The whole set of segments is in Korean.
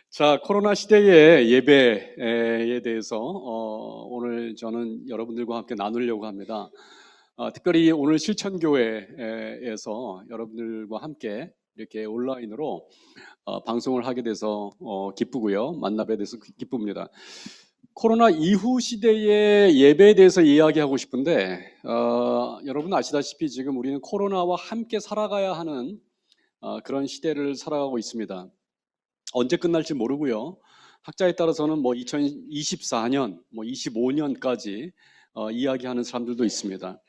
자, 코로나 시대의 예배에 대해서 오늘 저는 여러분들과 함께 나누려고 합니다. 특별히 오늘 실천교회에서 여러분들과 함께 이렇게 온라인으로 방송을 하게 돼서 기쁘고요. 만나게 돼서 기쁩니다. 코로나 이후 시대의 예배에 대해서 이야기하고 싶은데 여러분 아시다시피 지금 우리는 코로나와 함께 살아가야 하는 그런 시대를 살아가고 있습니다. 언제 끝날지 모르고요. 학자에 따라서는 2024년, 25년까지 이야기하는 사람들도 있습니다.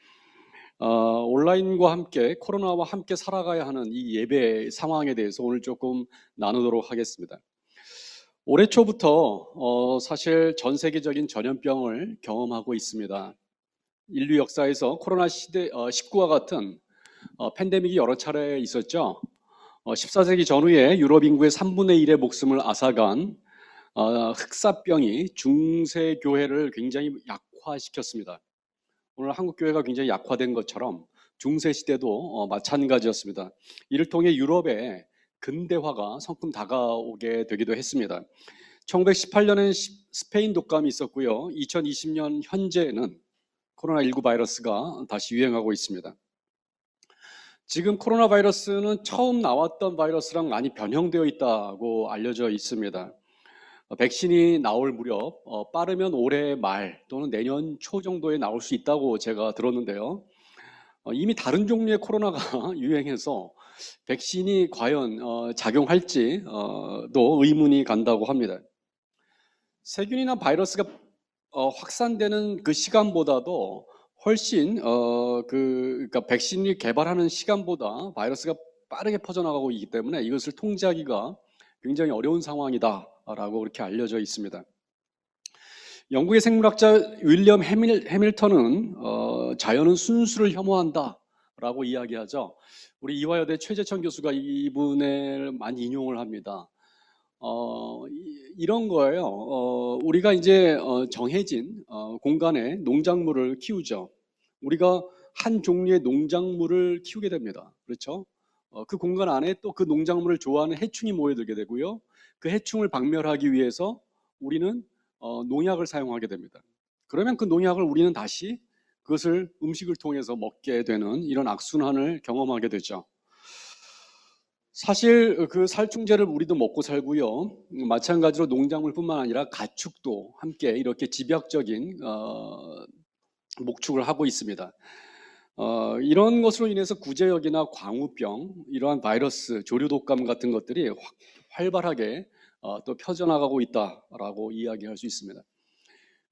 온라인과 함께 코로나와 함께 살아가야 하는 이 예배 상황에 대해서 오늘 조금 나누도록 하겠습니다. 올해 초부터 사실 전 세계적인 전염병을 경험하고 있습니다. 인류 역사에서 코로나 19와 같은 팬데믹이 여러 차례 있었죠. 14세기 전후에 유럽 인구의 3분의 1의 목숨을 앗아간 흑사병이 중세 교회를 굉장히 약화시켰습니다. 오늘 한국 교회가 굉장히 약화된 것처럼 중세 시대도 마찬가지였습니다. 이를 통해 유럽의 근대화가 성큼 다가오게 되기도 했습니다. 1918년엔 스페인 독감이 있었고요. 2020년 현재는 코로나19 바이러스가 다시 유행하고 있습니다. 지금 코로나 바이러스는 처음 나왔던 바이러스랑 많이 변형되어 있다고 알려져 있습니다. 백신이 나올 무렵 빠르면 올해 말 또는 내년 초 정도에 나올 수 있다고 제가 들었는데요. 이미 다른 종류의 코로나가 유행해서 백신이 과연 작용할지도 의문이 간다고 합니다. 세균이나 바이러스가 확산되는 그 시간보다도 훨씬 그러니까 백신이 개발하는 시간보다 바이러스가 빠르게 퍼져나가고 있기 때문에 이것을 통제하기가 굉장히 어려운 상황이다라고 그렇게 알려져 있습니다. 영국의 생물학자 윌리엄 해밀턴은 자연은 순수를 혐오한다라고 이야기하죠. 우리 이화여대 최재천 교수가 이분을 많이 인용을 합니다. 이런 거예요. 우리가 이제 정해진 공간에 농작물을 키우죠. 우리가 한 종류의 농작물을 키우게 됩니다. 그렇죠? 그 공간 안에 또 그 농작물을 좋아하는 해충이 모여들게 되고요. 그 해충을 박멸하기 위해서 우리는 농약을 사용하게 됩니다. 그러면 그 농약을 우리는 다시 그것을 음식을 통해서 먹게 되는 이런 악순환을 경험하게 되죠. 사실 그 살충제를 우리도 먹고 살고요. 마찬가지로 농작물뿐만 아니라 가축도 함께 이렇게 집약적인 목축을 하고 있습니다. 이런 것으로 인해서 구제역이나 광우병, 이러한 바이러스, 조류독감 같은 것들이 활발하게 또 펴져나가고 있다라고 이야기할 수 있습니다.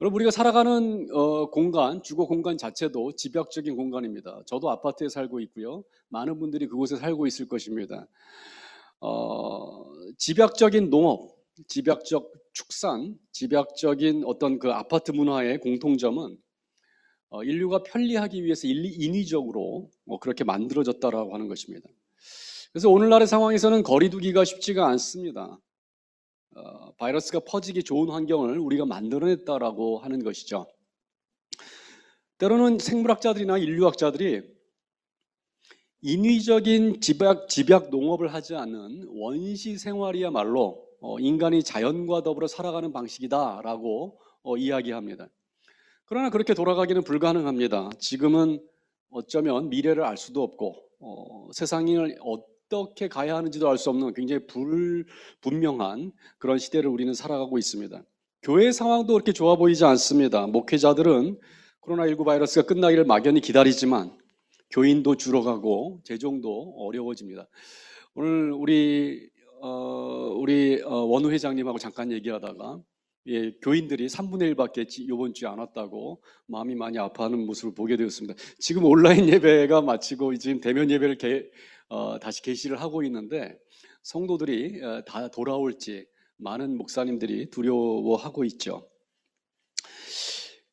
여러분, 우리가 살아가는 공간, 주거 공간 자체도 집약적인 공간입니다. 저도 아파트에 살고 있고요. 많은 분들이 그곳에 살고 있을 것입니다. 집약적인 농업, 집약적 축산, 집약적인 어떤 그 아파트 문화의 공통점은 인류가 편리하기 위해서 인위적으로 그렇게 만들어졌다라고 하는 것입니다. 그래서 오늘날의 상황에서는 거리 두기가 쉽지가 않습니다. 바이러스가 퍼지기 좋은 환경을 우리가 만들어냈다라고 하는 것이죠. 때로는 생물학자들이나 인류학자들이 인위적인 집약 농업을 하지 않는 원시 생활이야말로 인간이 자연과 더불어 살아가는 방식이다라고 이야기합니다. 그러나 그렇게 돌아가기는 불가능합니다. 지금은 어쩌면 미래를 알 수도 없고 세상을 어떻게 가야 하는지도 알 수 없는 굉장히 불분명한 그런 시대를 우리는 살아가고 있습니다. 교회 상황도 그렇게 좋아 보이지 않습니다. 목회자들은 코로나19 바이러스가 끝나기를 막연히 기다리지만 교인도 줄어가고 재정도 어려워집니다. 오늘 우리 원우 회장님하고 잠깐 얘기하다가 교인들이 3분의 1밖에 이번 주에 안 왔다고 마음이 많이 아파하는 모습을 보게 되었습니다. 지금 온라인 예배가 마치고 지금 대면 예배를 다시 개시를 하고 있는데 성도들이 다 돌아올지 많은 목사님들이 두려워하고 있죠.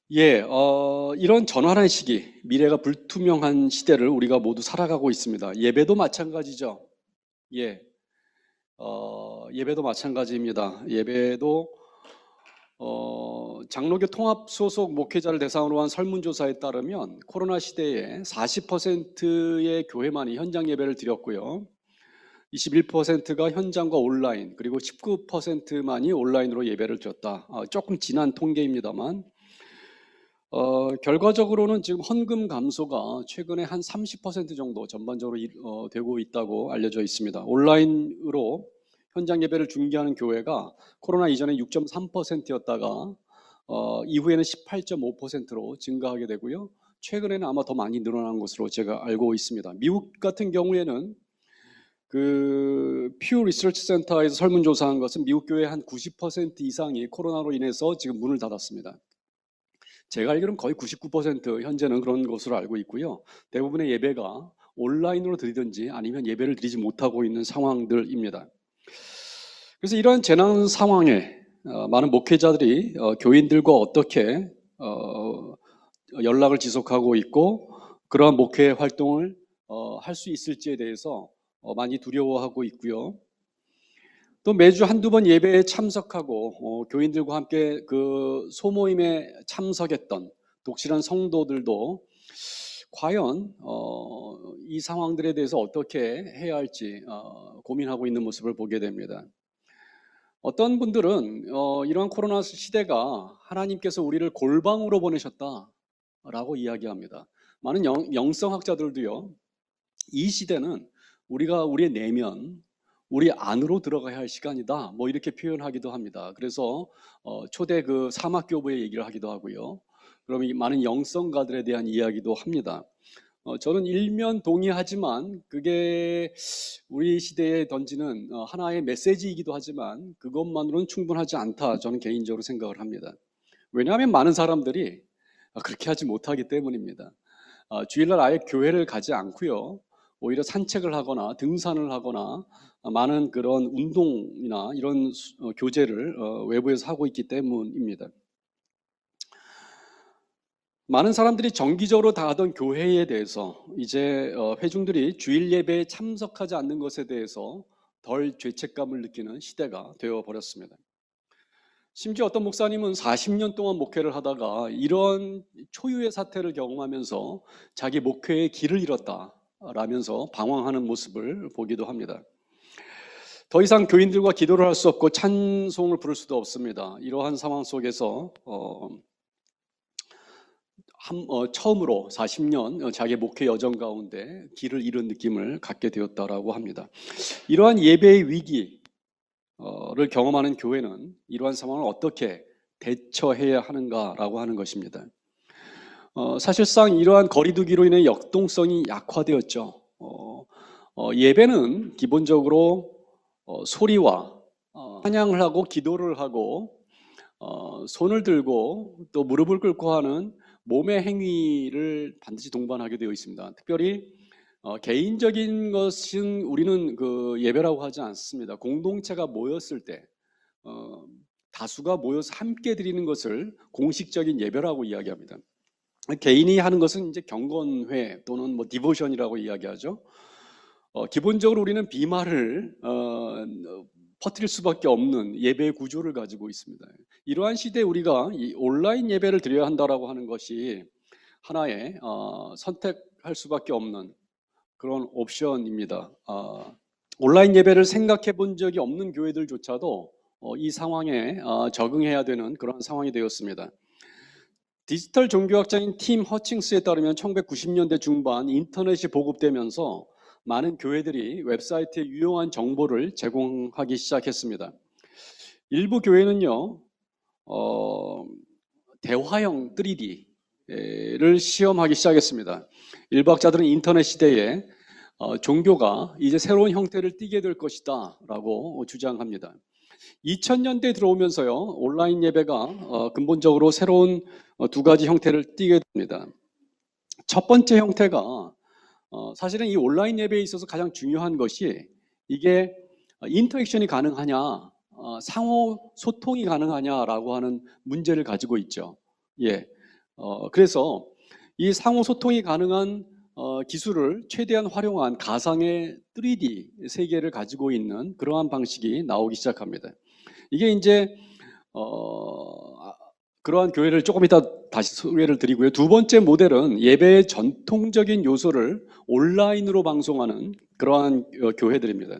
이런 전환의 시기, 미래가 불투명한 시대를 우리가 모두 살아가고 있습니다. 예배도 마찬가지죠. 예배도 마찬가지입니다. 예배도 장로교 통합 소속 목회자를 대상으로 한 설문조사에 따르면 코로나 시대에 40%의 교회만이 현장 예배를 드렸고요. 21%가 현장과 온라인, 그리고 19%만이 온라인으로 예배를 드렸다. 조금 지난 통계입니다만, 결과적으로는 지금 헌금 감소가 최근에 한 30% 정도 전반적으로 되고 있다고 알려져 있습니다. 온라인으로 현장 예배를 중개하는 교회가 코로나 이전에 6.3%였다가 이후에는 18.5%로 증가하게 되고요. 최근에는 아마 더 많이 늘어난 것으로 제가 알고 있습니다. 미국 같은 경우에는 그 퓨 리서치 센터에서 설문조사한 것은 미국 교회 한 90% 이상이 코로나로 인해서 지금 문을 닫았습니다. 제가 알기로는 거의 99% 현재는 그런 것으로 알고 있고요. 대부분의 예배가 온라인으로 드리든지 아니면 예배를 드리지 못하고 있는 상황들입니다. 그래서 이러한 재난 상황에 많은 목회자들이 교인들과 어떻게 연락을 지속하고 있고 그러한 목회 활동을 할 수 있을지에 대해서 많이 두려워하고 있고요. 또 매주 한두 번 예배에 참석하고 교인들과 함께 그 소모임에 참석했던 독실한 성도들도 과연 이 상황들에 대해서 어떻게 해야 할지 고민하고 있는 모습을 보게 됩니다. 어떤 분들은 이러한 코로나 시대가 하나님께서 우리를 골방으로 보내셨다라고 이야기합니다. 많은 영성학자들도요, 이 시대는 우리가 우리의 내면, 우리 안으로 들어가야 할 시간이다, 뭐 이렇게 표현하기도 합니다. 그래서 초대 그 사막교부의 얘기를 하기도 하고요. 그러면 많은 영성가들에 대한 이야기도 합니다. 저는 일면 동의하지만 그게 우리 시대에 던지는 하나의 메시지이기도 하지만 그것만으로는 충분하지 않다, 저는 개인적으로 생각을 합니다. 왜냐하면 많은 사람들이 그렇게 하지 못하기 때문입니다. 주일날 아예 교회를 가지 않고요, 오히려 산책을 하거나 등산을 하거나 많은 그런 운동이나 이런 교제를 외부에서 하고 있기 때문입니다. 많은 사람들이 정기적으로 다 하던 교회에 대해서 이제 회중들이 주일 예배에 참석하지 않는 것에 대해서 덜 죄책감을 느끼는 시대가 되어버렸습니다. 심지어 어떤 목사님은 40년 동안 목회를 하다가 이런 초유의 사태를 경험하면서 자기 목회의 길을 잃었다라면서 방황하는 모습을 보기도 합니다. 더 이상 교인들과 기도를 할 수 없고 찬송을 부를 수도 없습니다. 이러한 상황 속에서 처음으로 40년 자기 목회 여정 가운데 길을 잃은 느낌을 갖게 되었다라고 합니다. 이러한 예배의 위기를 경험하는 교회는 이러한 상황을 어떻게 대처해야 하는가라고 하는 것입니다. 사실상 이러한 거리두기로 인해 역동성이 약화되었죠. 예배는 기본적으로 소리와 찬양을 하고 기도를 하고 손을 들고 또 무릎을 꿇고 하는 몸의 행위를 반드시 동반하게 되어 있습니다. 특별히 개인적인 것은 우리는 그 예배라고 하지 않습니다. 공동체가 모였을 때 다수가 모여서 함께 드리는 것을 공식적인 예배라고 이야기합니다. 개인이 하는 것은 이제 경건회 또는 뭐 디보션이라고 이야기하죠. 기본적으로 우리는 비말을 퍼뜨릴 수밖에 없는 예배 구조를 가지고 있습니다. 이러한 시대에 우리가 이 온라인 예배를 드려야 한다라고 하는 것이 하나의 선택할 수밖에 없는 그런 옵션입니다. 온라인 예배를 생각해 본 적이 없는 교회들조차도 이 상황에 적응해야 되는 그런 상황이 되었습니다. 디지털 종교학자인 팀 허칭스에 따르면 1990년대 중반 인터넷이 보급되면서 많은 교회들이 웹사이트에 유용한 정보를 제공하기 시작했습니다. 일부 교회는요, 대화형 3D를 시험하기 시작했습니다. 일부 학자들은 인터넷 시대에 종교가 이제 새로운 형태를 띠게 될 것이다 라고 주장합니다. 2000년대에 들어오면서요, 온라인 예배가 근본적으로 새로운 두 가지 형태를 띠게 됩니다. 첫 번째 형태가 사실은 이 온라인 예배에 있어서 가장 중요한 것이 이게 인터랙션이 가능하냐, 상호 소통이 가능하냐라고 하는 문제를 가지고 있죠. 그래서 이 상호 소통이 가능한 기술을 최대한 활용한 가상의 3D 세계를 가지고 있는 그러한 방식이 나오기 시작합니다. 이게 이제 그러한 교회를 조금 이따 다시 소개를 드리고요. 두 번째 모델은 예배의 전통적인 요소를 온라인으로 방송하는 그러한 교회들입니다.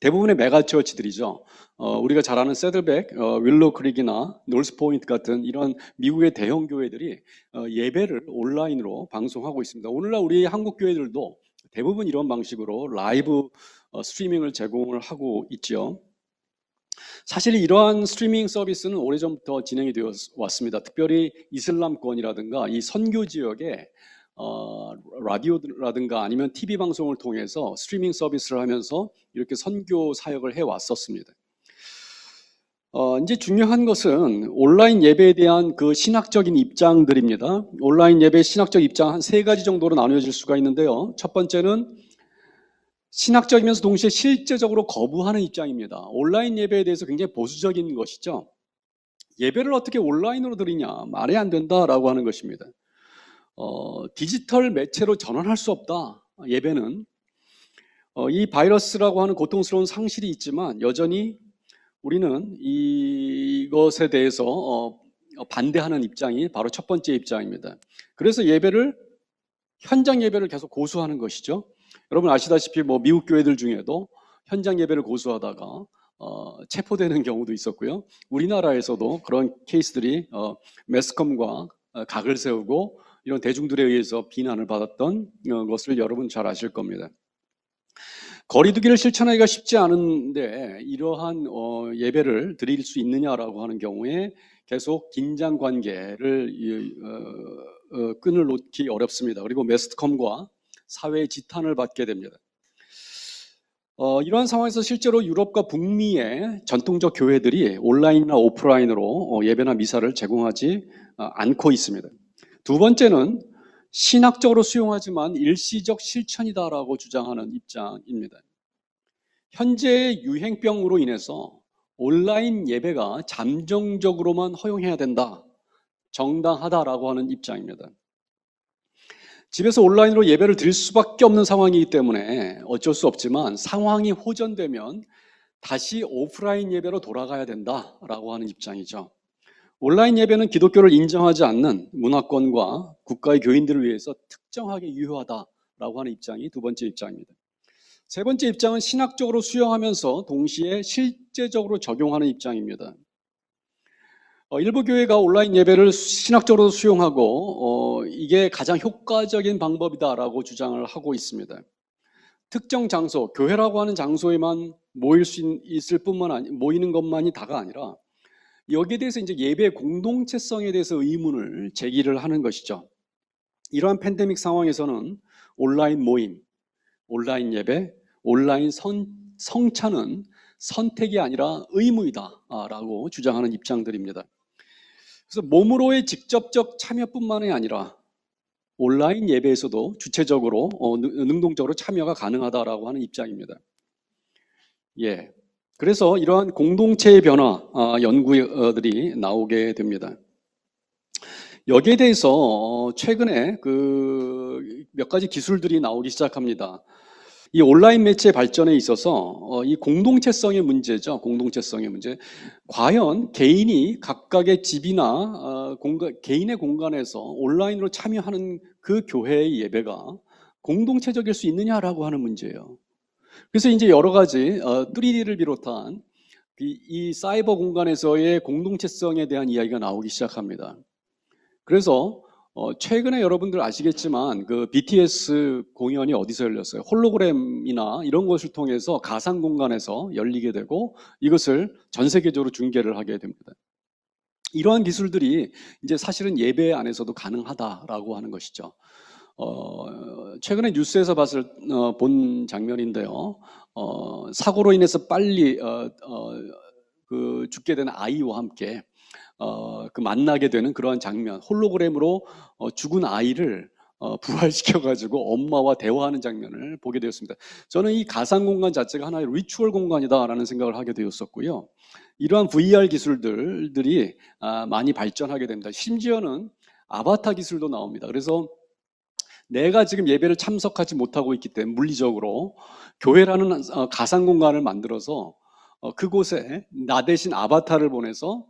대부분의 메가처치들이죠. 우리가 잘 아는 세들백, 윌로우 크릭이나 노스 포인트 같은 이런 미국의 대형 교회들이 예배를 온라인으로 방송하고 있습니다. 오늘날 우리 한국 교회들도 대부분 이런 방식으로 라이브 스트리밍을 제공을 하고 있죠. 사실 이러한 스트리밍 서비스는 오래전부터 진행이 되어 왔습니다. 특별히 이슬람권이라든가 이 선교 지역에 라디오라든가 아니면 TV 방송을 통해서 스트리밍 서비스를 하면서 이렇게 선교 사역을 해 왔었습니다. 이제 중요한 것은 온라인 예배에 대한 그 신학적인 입장들입니다. 온라인 예배 신학적 입장 한 3가지 정도로 나누어질 수가 있는데요. 첫 번째는 신학적이면서 동시에 실제적으로 거부하는 입장입니다. 온라인 예배에 대해서 굉장히 보수적인 것이죠. 예배를 어떻게 온라인으로 드리냐, 말이 안 된다라고 하는 것입니다. 디지털 매체로 전환할 수 없다. 예배는 이 바이러스라고 하는 고통스러운 상실이 있지만 여전히 우리는 이것에 대해서 반대하는 입장이 바로 첫 번째 입장입니다. 그래서 현장 예배를 계속 고수하는 것이죠. 여러분 아시다시피 미국 교회들 중에도 현장 예배를 고수하다가 체포되는 경우도 있었고요. 우리나라에서도 그런 케이스들이 매스컴과 각을 세우고 이런 대중들에 의해서 비난을 받았던 것을 여러분 잘 아실 겁니다. 거리두기를 실천하기가 쉽지 않은데 이러한 예배를 드릴 수 있느냐라고 하는 경우에 계속 긴장 관계를 끈을 놓기 어렵습니다. 그리고 매스컴과 사회의 지탄을 받게 됩니다. 이러한 상황에서 실제로 유럽과 북미의 전통적 교회들이 온라인이나 오프라인으로 예배나 미사를 제공하지 않고 있습니다. 두 번째는 신학적으로 수용하지만 일시적 실천이다라고 주장하는 입장입니다. 현재의 유행병으로 인해서 온라인 예배가 잠정적으로만 허용해야 된다, 정당하다라고 하는 입장입니다. 집에서 온라인으로 예배를 드릴 수밖에 없는 상황이기 때문에 어쩔 수 없지만 상황이 호전되면 다시 오프라인 예배로 돌아가야 된다라고 하는 입장이죠. 온라인 예배는 기독교를 인정하지 않는 문화권과 국가의 교인들을 위해서 특정하게 유효하다라고 하는 입장이 두 번째 입장입니다. 세 번째 입장은 신학적으로 수용하면서 동시에 실제적으로 적용하는 입장입니다. 일부 교회가 온라인 예배를 신학적으로 수용하고 이게 가장 효과적인 방법이다라고 주장을 하고 있습니다. 특정 장소, 교회라고 하는 장소에만 모일 수 있을 뿐만 아니라 모이는 것만이 다가 아니라 여기에 대해서 이제 예배 공동체성에 대해서 의문을 제기를 하는 것이죠. 이러한 팬데믹 상황에서는 온라인 모임, 온라인 예배, 온라인 성찬은 선택이 아니라 의무이다라고 주장하는 입장들입니다. 그래서 몸으로의 직접적 참여뿐만이 아니라 온라인 예배에서도 주체적으로 능동적으로 참여가 가능하다라고 하는 입장입니다. 예, 그래서 이러한 공동체의 변화 연구들이 나오게 됩니다. 여기에 대해서 최근에 몇 가지 기술들이 나오기 시작합니다. 이 온라인 매체 발전에 있어서 이 공동체성의 문제죠. 공동체성의 문제. 과연 개인이 각각의 집이나 개인의 공간에서 온라인으로 참여하는 그 교회의 예배가 공동체적일 수 있느냐라고 하는 문제예요. 그래서 이제 여러 가지 3D를 비롯한 이 사이버 공간에서의 공동체성에 대한 이야기가 나오기 시작합니다. 그래서 최근에 여러분들 아시겠지만 그 BTS 공연이 어디서 열렸어요? 홀로그램이나 이런 것을 통해서 가상 공간에서 열리게 되고 이것을 전 세계적으로 중계를 하게 됩니다. 이러한 기술들이 이제 사실은 예배 안에서도 가능하다라고 하는 것이죠. 최근에 뉴스에서 본 장면인데요. 사고로 인해서 빨리 죽게 된 아이와 함께 만나게 되는 그러한 장면, 홀로그램으로 죽은 아이를 부활시켜가지고 엄마와 대화하는 장면을 보게 되었습니다. 저는 이 가상 공간 자체가 하나의 리추얼 공간이다라는 생각을 하게 되었었고요. 이러한 VR 기술들이 많이 발전하게 됩니다. 심지어는 아바타 기술도 나옵니다. 그래서 내가 지금 예배를 참석하지 못하고 있기 때문에 물리적으로 교회라는 가상 공간을 만들어서 그곳에 나 대신 아바타를 보내서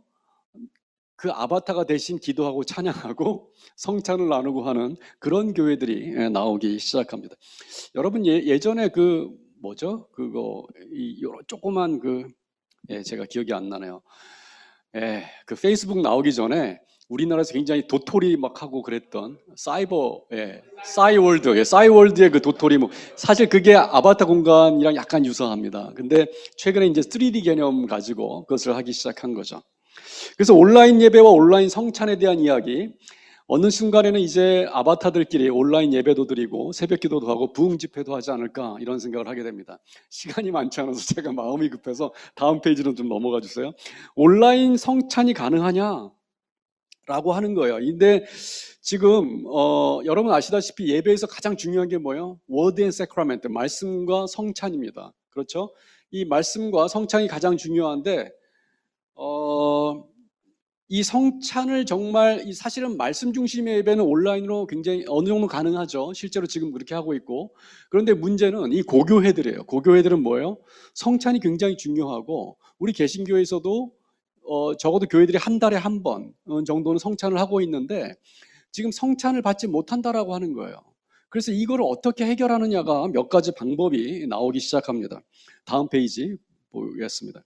그 아바타가 대신 기도하고 찬양하고 성찬을 나누고 하는 그런 교회들이 나오기 시작합니다. 여러분 예전에 뭐죠? 그거 요런 조그만 제가 기억이 안 나네요. 그 페이스북 나오기 전에 우리나라에서 굉장히 도토리 막 하고 그랬던 싸이월드의 그 도토리 사실 그게 아바타 공간이랑 약간 유사합니다. 근데 최근에 이제 3D 개념 가지고 그것을 하기 시작한 거죠. 그래서 온라인 예배와 온라인 성찬에 대한 이야기, 어느 순간에는 이제 아바타들끼리 온라인 예배도 드리고 새벽 기도도 하고 부흥 집회도 하지 않을까 이런 생각을 하게 됩니다. 시간이 많지 않아서 제가 마음이 급해서 다음 페이지로 좀 넘어가 주세요. 온라인 성찬이 가능하냐? 라고 하는 거예요. 근데 지금 여러분 아시다시피 예배에서 가장 중요한 게 뭐예요? Word and Sacrament, 말씀과 성찬입니다. 그렇죠? 이 말씀과 성찬이 가장 중요한데 이 성찬을 정말 사실은 말씀 중심의 예배는 온라인으로 굉장히 어느 정도 가능하죠. 실제로 지금 그렇게 하고 있고. 그런데 문제는 이 고교회들이에요. 고교회들은 뭐예요? 성찬이 굉장히 중요하고 우리 개신교에서도 적어도 교회들이 한 달에 한 번 정도는 성찬을 하고 있는데 지금 성찬을 받지 못한다라고 하는 거예요. 그래서 이거를 어떻게 해결하느냐가 몇 가지 방법이 나오기 시작합니다. 다음 페이지 보겠습니다.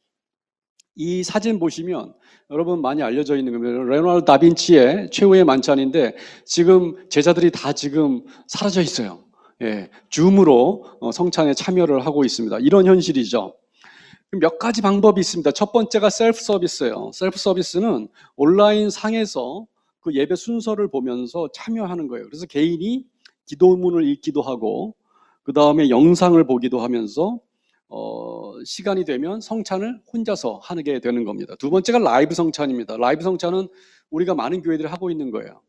이 사진 보시면 여러분 많이 알려져 있는 겁니다. 레오나르도 다빈치의 최후의 만찬인데 지금 제자들이 다 지금 사라져 있어요. 줌으로 성찬에 참여를 하고 있습니다. 이런 현실이죠. 몇 가지 방법이 있습니다. 첫 번째가 셀프 서비스예요. 셀프 서비스는 온라인 상에서 그 예배 순서를 보면서 참여하는 거예요. 그래서 개인이 기도문을 읽기도 하고 그 다음에 영상을 보기도 하면서 시간이 되면 성찬을 혼자서 하게 되는 겁니다. 두 번째가 라이브 성찬입니다. 라이브 성찬은 우리가 많은 교회들이 하고 있는 거예요.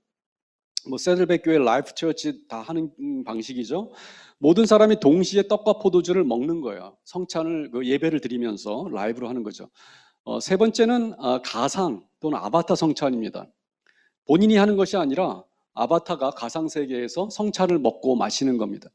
세들백 교회 라이프 처치 다 하는 방식이죠. 모든 사람이 동시에 떡과 포도주를 먹는 거예요. 성찬을 예배를 드리면서 라이브로 하는 거죠. 세 번째는 가상 또는 아바타 성찬입니다. 본인이 하는 것이 아니라 아바타가 가상 세계에서 성찬을 먹고 마시는 겁니다.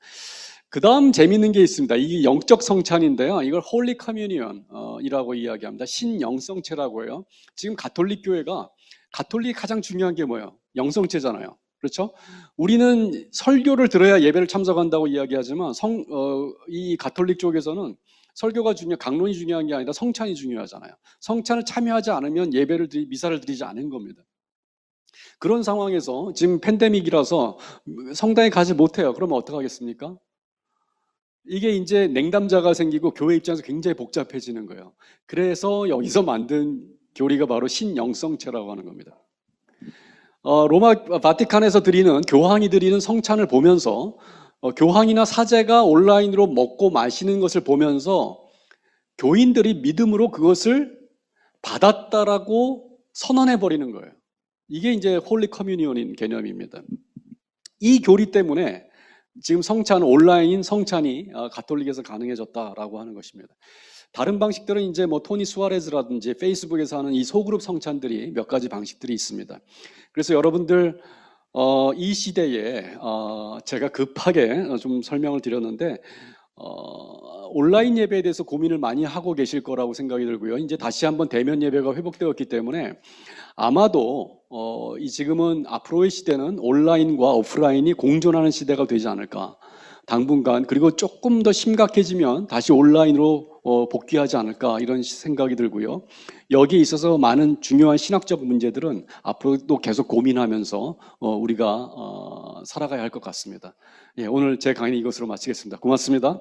그 다음 재미있는 게 있습니다. 이게 영적 성찬인데요. 이걸 홀리 커뮤니언이라고 이야기합니다. 신영성체라고 해요. 지금 가톨릭 교회가 가톨릭 가장 중요한 게 뭐예요? 영성체잖아요. 그렇죠? 우리는 설교를 들어야 예배를 참석한다고 이야기하지만 이 가톨릭 쪽에서는 설교가 강론이 중요한 게 아니라 성찬이 중요하잖아요. 성찬을 참여하지 않으면 미사를 드리지 않은 겁니다. 그런 상황에서 지금 팬데믹이라서 성당에 가지 못해요. 그러면 어떡하겠습니까? 이게 이제 냉담자가 생기고 교회 입장에서 굉장히 복잡해지는 거예요. 그래서 여기서 만든 교리가 바로 신영성체라고 하는 겁니다. 로마 바티칸에서 드리는 교황이 드리는 성찬을 보면서 교황이나 사제가 온라인으로 먹고 마시는 것을 보면서 교인들이 믿음으로 그것을 받았다라고 선언해 버리는 거예요. 이게 이제 홀리 커뮤니언인 개념입니다. 이 교리 때문에 지금 성찬, 온라인 성찬이 가톨릭에서 가능해졌다라고 하는 것입니다. 다른 방식들은 이제 토니 수아레즈라든지 페이스북에서 하는 이 소그룹 성찬들이 몇 가지 방식들이 있습니다. 그래서 여러분들 이 시대에 제가 급하게 좀 설명을 드렸는데 온라인 예배에 대해서 고민을 많이 하고 계실 거라고 생각이 들고요. 이제 다시 한번 대면 예배가 회복되었기 때문에 아마도 지금은 앞으로의 시대는 온라인과 오프라인이 공존하는 시대가 되지 않을까. 당분간, 그리고 조금 더 심각해지면 다시 온라인으로 복귀하지 않을까 이런 생각이 들고요. 여기에 있어서 많은 중요한 신학적 문제들은 앞으로도 계속 고민하면서 우리가 살아가야 할 것 같습니다. 오늘 제 강의는 이것으로 마치겠습니다. 고맙습니다.